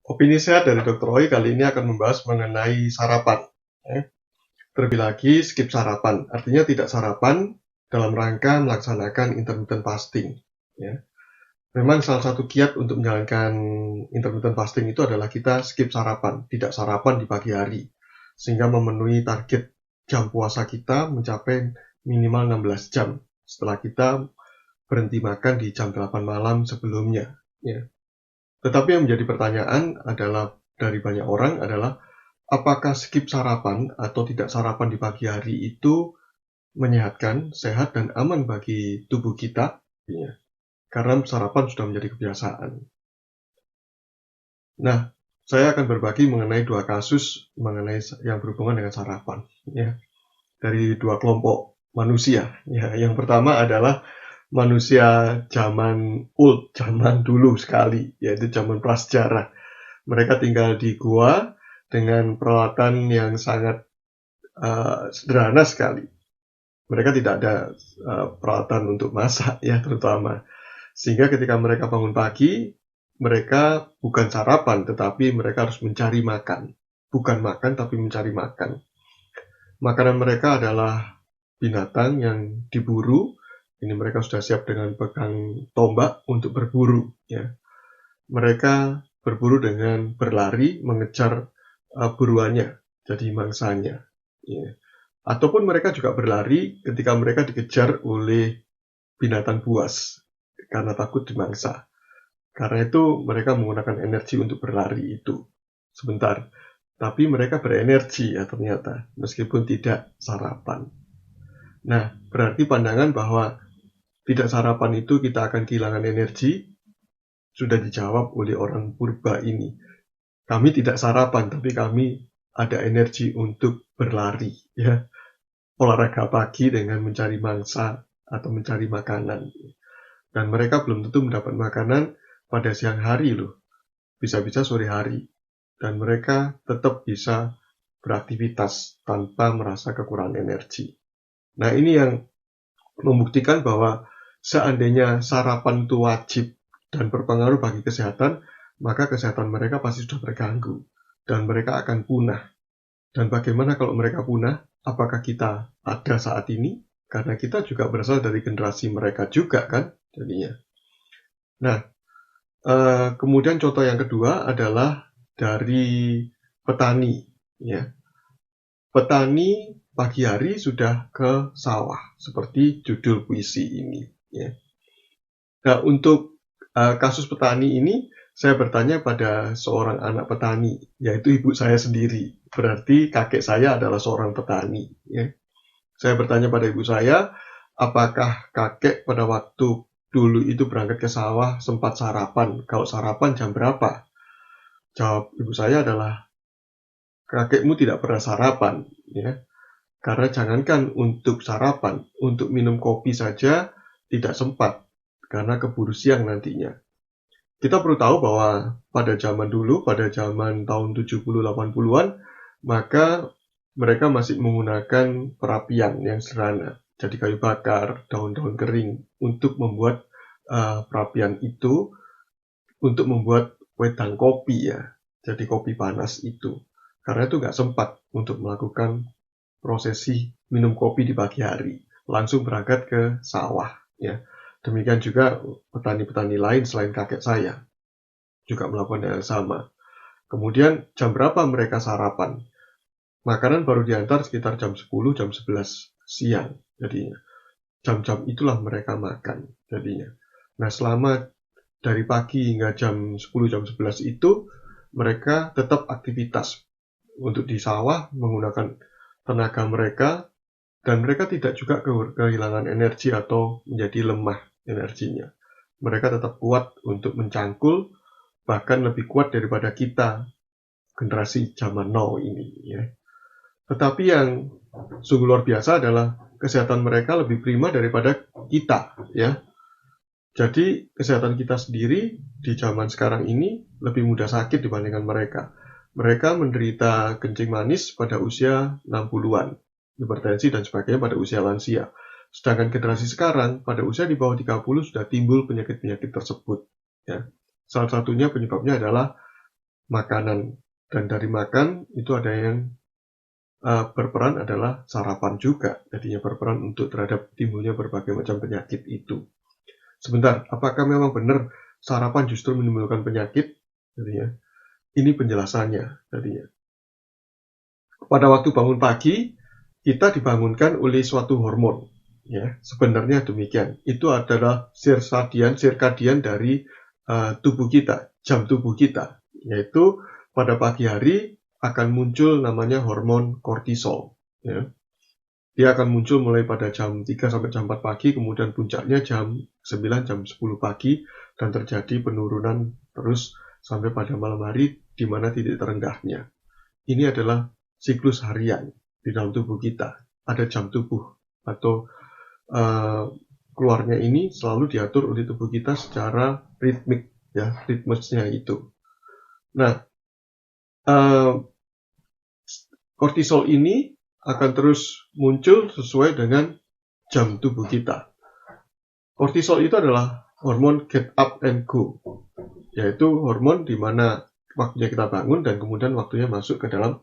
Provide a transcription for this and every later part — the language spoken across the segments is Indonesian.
Opini sehat dari Dr. Roy kali ini akan membahas mengenai sarapan. Terlebih lagi skip sarapan, artinya tidak sarapan dalam rangka melaksanakan intermittent fasting. Memang salah satu kiat untuk menjalankan intermittent fasting itu adalah kita skip sarapan, tidak sarapan di pagi hari, sehingga memenuhi target jam puasa kita mencapai minimal 16 jam setelah kita berhenti makan di jam 8 malam sebelumnya. Tetapi yang menjadi pertanyaan adalah dari banyak orang adalah apakah skip sarapan atau tidak sarapan di pagi hari itu menyehatkan, sehat, dan aman bagi tubuh kita? Karena sarapan sudah menjadi kebiasaan. Nah, saya akan berbagi mengenai dua kasus mengenai yang berhubungan dengan sarapan. Dari dua kelompok manusia. Yang pertama adalah manusia zaman old, zaman dulu sekali, yaitu zaman prasejarah. Mereka tinggal di gua dengan peralatan yang sangat sederhana sekali. Mereka tidak ada peralatan untuk masak, terutama. Sehingga ketika mereka bangun pagi, mereka bukan sarapan, tetapi mereka harus mencari makan. Bukan makan, tapi mencari makan. Makanan mereka adalah binatang yang diburu. Ini mereka sudah siap dengan pegang tombak untuk berburu. Mereka berburu dengan berlari mengejar buruannya, jadi mangsanya. Ataupun mereka juga berlari ketika mereka dikejar oleh binatang buas karena takut dimangsa. Karena itu mereka menggunakan energi untuk berlari itu sebentar. Tapi mereka berenergi ternyata, meskipun tidak sarapan. Nah, berarti pandangan bahwa tidak sarapan itu kita akan kehilangan energi sudah dijawab oleh orang purba ini. Kami tidak sarapan, tapi kami ada energi untuk berlari, olahraga pagi dengan mencari mangsa atau mencari makanan. Dan mereka belum tentu mendapat makanan pada siang hari loh. Bisa-bisa sore hari. Dan mereka tetap bisa beraktivitas tanpa merasa kekurangan energi. Nah, ini yang membuktikan bahwa seandainya sarapan itu wajib dan berpengaruh bagi kesehatan, maka kesehatan mereka pasti sudah terganggu. Dan mereka akan punah. Dan bagaimana kalau mereka punah? Apakah kita ada saat ini? Karena kita juga berasal dari generasi mereka juga kan, jadinya. Nah, kemudian contoh yang kedua adalah dari petani. Petani pagi hari sudah ke sawah, seperti judul puisi ini. Nah, untuk kasus petani ini, saya bertanya pada seorang anak petani, yaitu ibu saya sendiri. Berarti kakek saya adalah seorang petani. Saya bertanya pada ibu saya, apakah kakek pada waktu dulu itu berangkat ke sawah sempat sarapan? Kalau sarapan jam berapa? Jawab ibu saya adalah, kakekmu tidak pernah sarapan. Karena jangankan untuk sarapan, untuk minum kopi saja tidak sempat. Karena keburu siang nantinya. Kita perlu tahu bahwa pada zaman dulu, pada zaman tahun 70-80-an, maka mereka masih menggunakan perapian yang sederhana. Jadi kayu bakar, daun-daun kering, untuk membuat perapian itu, untuk membuat wedang kopi jadi kopi panas itu. Karena itu nggak sempat untuk melakukan prosesi minum kopi di pagi hari. Langsung berangkat ke sawah. Demikian juga petani-petani lain selain kakek saya juga melakukan hal yang sama. Kemudian jam berapa mereka sarapan? Makanan baru diantar sekitar jam 10, jam 11 siang. Jadi jam-jam itulah mereka makan jadinya. Nah, selama dari pagi hingga jam 10, jam 11 itu mereka tetap aktivitas untuk di sawah menggunakan tenaga mereka, dan mereka tidak juga kehilangan energi atau menjadi lemah energinya. Mereka tetap kuat untuk mencangkul, bahkan lebih kuat daripada kita, generasi zaman now ini. Tetapi yang sungguh luar biasa adalah kesehatan mereka lebih prima daripada kita. Jadi kesehatan kita sendiri di zaman sekarang ini lebih mudah sakit dibandingkan mereka. Mereka menderita kencing manis pada usia 60-an, hipertensi dan sebagainya pada usia lansia. Sedangkan generasi sekarang pada usia di bawah 30 sudah timbul penyakit-penyakit tersebut. Salah satunya penyebabnya adalah makanan. Dan dari makan itu ada yang berperan adalah sarapan juga. Jadinya berperan untuk terhadap timbulnya berbagai macam penyakit itu. Sebentar, apakah memang benar sarapan justru menimbulkan penyakit? Jadinya, ini penjelasannya. Jadinya, pada waktu bangun pagi, kita dibangunkan oleh suatu hormon. Ya, sebenarnya demikian. Itu adalah sirkadian dari tubuh kita, jam tubuh kita. Yaitu pada pagi hari akan muncul namanya hormon kortisol. Ya. Dia akan muncul mulai pada jam 3 sampai jam 4 pagi, kemudian puncaknya jam 9, jam 10 pagi, dan terjadi penurunan terus sampai pada malam hari di mana titik terendahnya. Ini adalah siklus harian di dalam tubuh kita. Ada jam tubuh atau keluarnya ini selalu diatur oleh tubuh kita secara ritmik, ya, ritmesnya itu. Nah, kortisol ini akan terus muncul sesuai dengan jam tubuh kita. Kortisol itu adalah hormon get up and go, yaitu hormon di mana waktunya kita bangun dan kemudian waktunya masuk ke dalam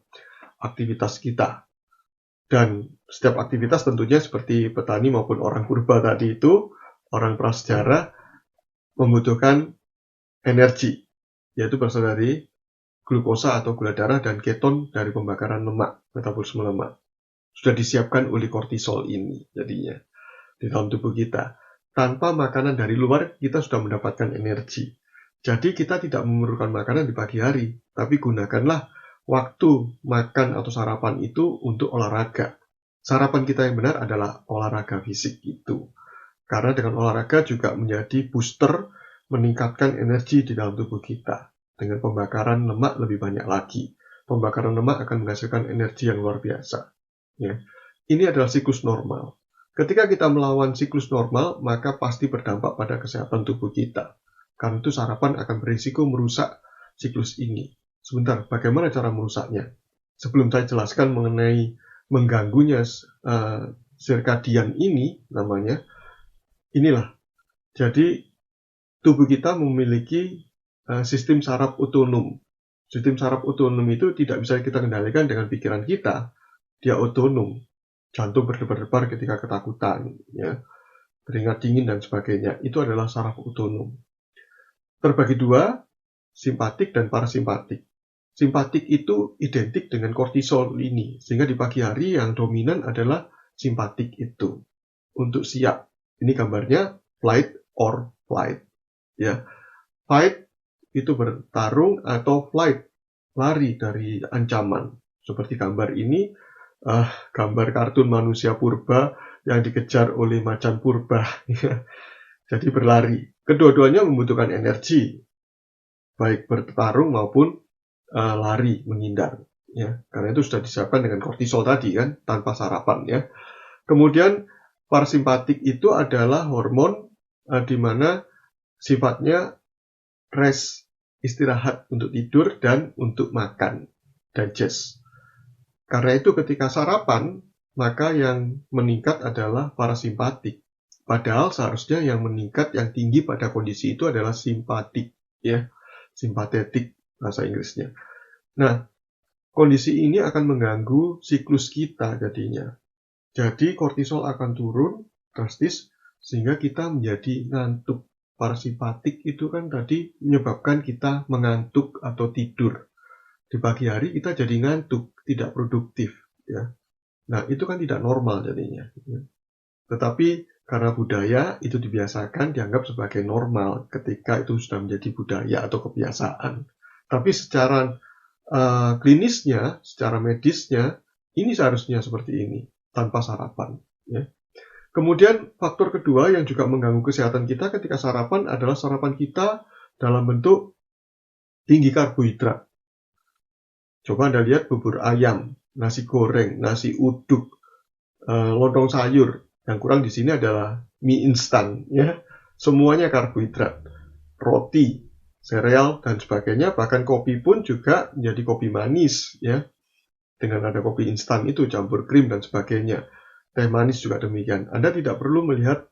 aktivitas kita. Dan setiap aktivitas tentunya seperti petani maupun orang purba tadi itu, orang prasejarah membutuhkan energi, yaitu berasal dari glukosa atau gula darah dan keton dari pembakaran lemak, metabolisme lemak. Sudah disiapkan oleh kortisol ini jadinya di dalam tubuh kita. Tanpa makanan dari luar, kita sudah mendapatkan energi. Jadi kita tidak memerlukan makanan di pagi hari, tapi gunakanlah waktu makan atau sarapan itu untuk olahraga. Sarapan kita yang benar adalah olahraga fisik itu. Karena dengan olahraga juga menjadi booster, meningkatkan energi di dalam tubuh kita. Dengan pembakaran lemak lebih banyak lagi. Pembakaran lemak akan menghasilkan energi yang luar biasa. Ya. Ini adalah siklus normal. Ketika kita melawan siklus normal, maka pasti berdampak pada kesehatan tubuh kita. Karena itu sarapan akan berisiko merusak siklus ini. Sebentar, bagaimana cara merusaknya? Sebelum saya jelaskan mengenai mengganggunya sirkadian ini, namanya, inilah. Jadi, tubuh kita memiliki sistem saraf otonom. Sistem saraf otonom itu tidak bisa kita kendalikan dengan pikiran kita. Dia otonom. Jantung berdebar-debar ketika ketakutan, ya, keringat dingin dan sebagainya. Itu adalah saraf otonom. Terbagi dua, simpatik dan parasimpatik. Simpatik itu identik dengan kortisol ini, sehingga di pagi hari yang dominan adalah simpatik itu. Untuk siap, ini gambarnya flight or flight. Ya, fight itu bertarung atau flight, lari dari ancaman. Seperti gambar ini, gambar kartun manusia purba yang dikejar oleh macan purba. Jadi berlari. Kedua-duanya membutuhkan energi, baik bertarung maupun lari, menghindar. Ya, karena itu sudah disiapkan dengan kortisol tadi kan, tanpa sarapan ya. Kemudian parasimpatik itu adalah hormon di mana sifatnya rest, istirahat untuk tidur dan untuk makan, digest. Karena itu ketika sarapan, maka yang meningkat adalah parasimpatik. Padahal seharusnya yang meningkat, yang tinggi pada kondisi itu adalah simpatik, ya, simpatetik bahasa Inggrisnya. Nah, kondisi ini akan mengganggu siklus kita jadinya. Jadi kortisol akan turun drastis sehingga kita menjadi ngantuk. Parasimpatik itu kan tadi menyebabkan kita mengantuk atau tidur. Di pagi hari kita jadi ngantuk, tidak produktif, ya. Nah, itu kan tidak normal jadinya. Ya. Tetapi karena budaya itu dibiasakan, dianggap sebagai normal ketika itu sudah menjadi budaya atau kebiasaan. Tapi secara klinisnya, secara medisnya, ini seharusnya seperti ini, tanpa sarapan. Ya. Kemudian faktor kedua yang juga mengganggu kesehatan kita ketika sarapan adalah sarapan kita dalam bentuk tinggi karbohidrat. Coba Anda lihat bubur ayam, nasi goreng, nasi uduk, lontong sayur. Yang kurang di sini adalah mie instan, ya. Semuanya karbohidrat, roti, sereal dan sebagainya. Bahkan kopi pun juga menjadi kopi manis, ya. Dengan ada kopi instan itu campur krim dan sebagainya. Teh manis juga demikian. Anda tidak perlu melihat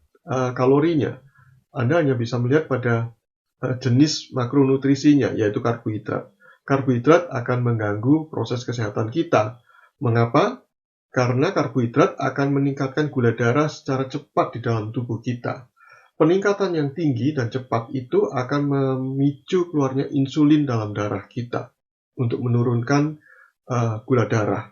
kalorinya. Anda hanya bisa melihat pada jenis makronutrisinya, yaitu karbohidrat. karbohidrat akan mengganggu proses kesehatan kita. Mengapa? Karena karbohidrat akan meningkatkan gula darah secara cepat di dalam tubuh kita. Peningkatan yang tinggi dan cepat itu akan memicu keluarnya insulin dalam darah kita untuk menurunkan gula darah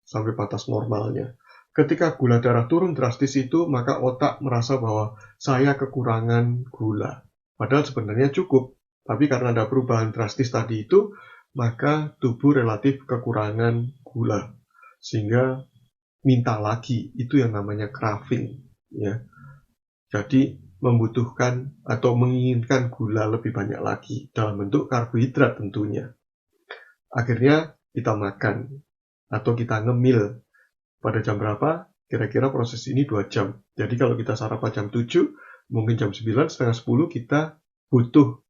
sampai batas normalnya. Ketika gula darah turun drastis itu, maka otak merasa bahwa saya kekurangan gula. Padahal sebenarnya cukup. Tapi karena ada perubahan drastis tadi itu, maka tubuh relatif kekurangan gula. Sehingga minta lagi, itu yang namanya craving. Ya. Jadi membutuhkan atau menginginkan gula lebih banyak lagi dalam bentuk karbohidrat tentunya. Akhirnya kita makan atau kita ngemil. Pada jam berapa? Kira-kira proses ini 2 jam. Jadi kalau kita sarapan jam 7, mungkin jam 9, setengah 10 kita butuh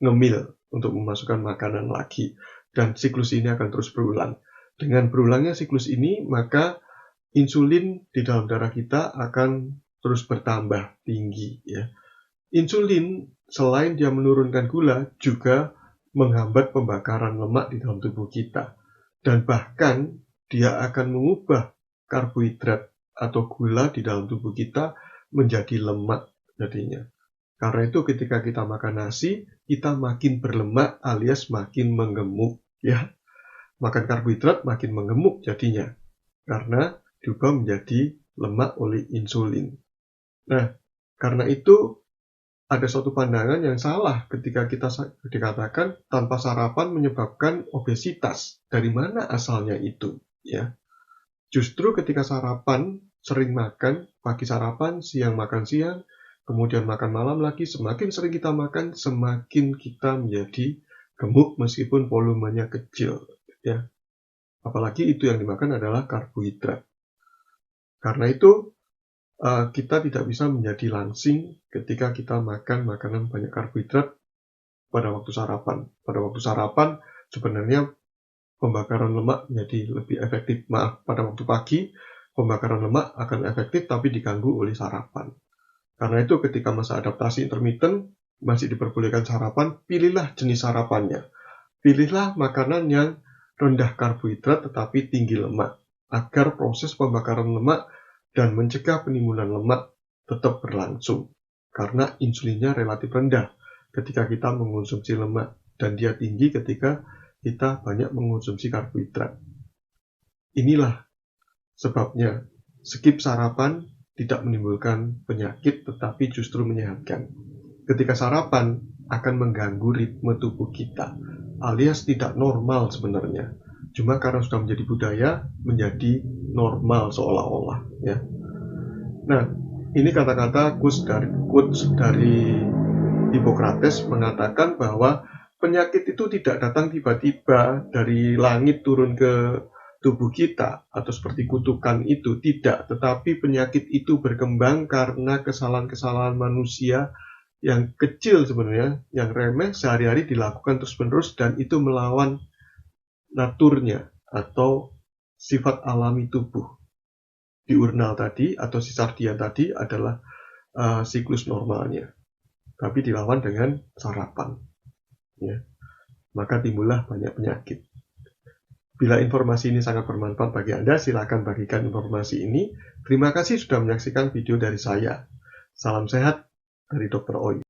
ngemil untuk memasukkan makanan lagi. Dan siklus ini akan terus berulang. Dengan berulangnya siklus ini, maka insulin di dalam darah kita akan terus bertambah tinggi. Ya. Insulin, selain dia menurunkan gula, juga menghambat pembakaran lemak di dalam tubuh kita. Dan bahkan dia akan mengubah karbohidrat atau gula di dalam tubuh kita menjadi lemak jadinya. Karena itu ketika kita makan nasi, kita makin berlemak alias makin menggemuk. Ya. Makan karbohidrat makin menggemuk jadinya. Karena diubah menjadi lemak oleh insulin. Nah, karena itu ada suatu pandangan yang salah ketika kita dikatakan tanpa sarapan menyebabkan obesitas. Dari mana asalnya itu? Ya. Justru ketika sarapan, sering makan, pagi sarapan, siang makan siang, kemudian makan malam lagi, semakin sering kita makan, semakin kita menjadi gemuk meskipun volumenya kecil. Ya. Apalagi itu yang dimakan adalah karbohidrat. Karena itu, kita tidak bisa menjadi langsing ketika kita makan makanan banyak karbohidrat pada waktu sarapan. Pada waktu sarapan, sebenarnya pembakaran lemak menjadi lebih efektif. Pada waktu pagi, pembakaran lemak akan efektif tapi diganggu oleh sarapan. Karena itu ketika masa adaptasi intermittent, masih diperbolehkan sarapan, pilihlah jenis sarapannya. Pilihlah makanan yang rendah karbohidrat tetapi tinggi lemak, agar proses pembakaran lemak dan mencegah penimbunan lemak tetap berlangsung. Karena insulinnya relatif rendah ketika kita mengonsumsi lemak, dan dia tinggi ketika kita banyak mengonsumsi karbohidrat. Inilah sebabnya skip sarapan tidak menimbulkan penyakit tetapi justru menyehatkan. Ketika sarapan akan mengganggu ritme tubuh kita, alias tidak normal sebenarnya. Cuma karena sudah menjadi budaya, menjadi normal seolah-olah. Ya. Nah, ini kata-kata quotes dari Hippocrates mengatakan bahwa penyakit itu tidak datang tiba-tiba dari langit turun ke tubuh kita atau seperti kutukan itu, tidak. Tetapi penyakit itu berkembang karena kesalahan-kesalahan manusia yang kecil sebenarnya, yang remeh sehari-hari dilakukan terus-menerus dan itu melawan naturnya atau sifat alami tubuh. Diurnal tadi atau sisardia tadi adalah siklus normalnya, tapi dilawan dengan sarapan. Ya. Maka timbullah banyak penyakit. Bila informasi ini sangat bermanfaat bagi Anda, silakan bagikan informasi ini. Terima kasih sudah menyaksikan video dari saya. Salam sehat dari Dr. Oi.